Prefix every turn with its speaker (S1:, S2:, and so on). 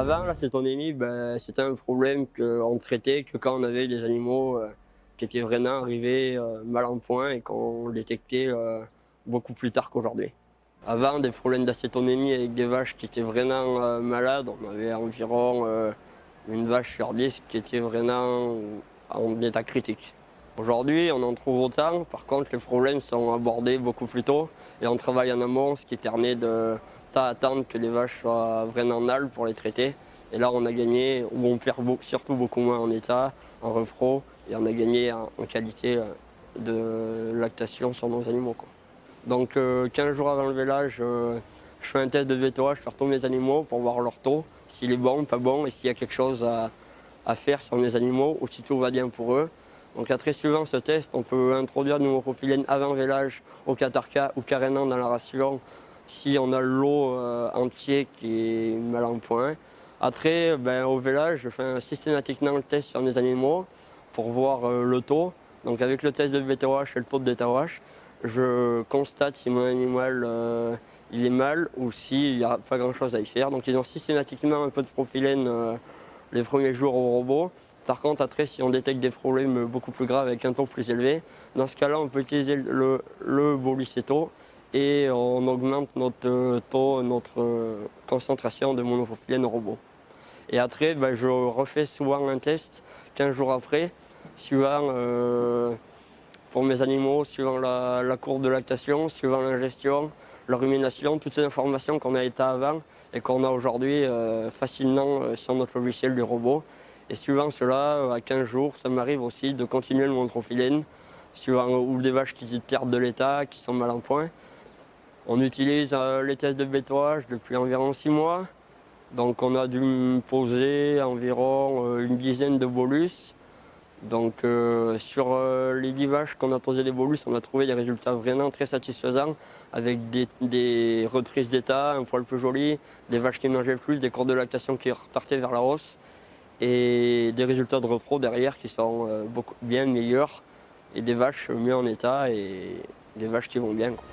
S1: Avant, l'acétonémie, c'était un problème qu'on traitait que quand on avait des animaux qui étaient vraiment arrivés mal en point et qu'on détectait beaucoup plus tard qu'aujourd'hui. Avant, des problèmes d'acétonémie avec des vaches qui étaient vraiment malades, on avait environ une vache sur 10 qui était vraiment en état critique. Aujourd'hui, on en trouve autant, par contre les problèmes sont abordés beaucoup plus tôt et on travaille en amont, ce qui permet de pas attendre que les vaches soient vraiment nales pour les traiter. Et là on a gagné, ou on perd surtout beaucoup moins en état, en repro, et on a gagné en qualité de lactation sur nos animaux, quoi. Donc 15 jours avant le vélage, je fais un test de VTOH sur tous mes animaux pour voir leur taux, s'il est bon, pas bon, et s'il y a quelque chose à faire sur mes animaux ou si tout va bien pour eux. Donc après, suivant ce test, on peut introduire de nouveaux propylènes avant vélage au catarca ou carrément dans la ration si on a le lot entier qui est mal en point. Après, au vélage, je fais systématiquement le test sur mes animaux pour voir le taux. Donc avec le test de VTOH et le taux de DTOH, je constate si mon animal il est mal ou s'il n'y a pas grand chose à y faire. Donc ils ont systématiquement un peu de propylène les premiers jours au robot. Par contre, après, si on détecte des problèmes beaucoup plus graves avec un taux plus élevé, dans ce cas-là, on peut utiliser le Boliceto et on augmente notre taux, notre concentration de monopropylène au robot. Et après, je refais souvent un test 15 jours après, suivant pour mes animaux, suivant la courbe de lactation, suivant l'ingestion, la rumination, toutes ces informations qu'on a été avant et qu'on a aujourd'hui facilement sur notre logiciel du robot. Et suivant cela, à 15 jours, ça m'arrive aussi de continuer le monopropylène, suivant ou des vaches qui perdent de l'état, qui sont mal en point. On utilise les tests de bétoage depuis environ 6 mois. Donc on a dû poser environ une dizaine de bolus. Donc sur les 10 vaches qu'on a posé des bolus, on a trouvé des résultats vraiment très satisfaisants avec des reprises d'état, un poil plus joli, des vaches qui mangeaient plus, des cours de lactation qui repartaient vers la hausse et des résultats de repro derrière qui sont beaucoup bien meilleurs et des vaches mieux en état et des vaches qui vont bien, quoi.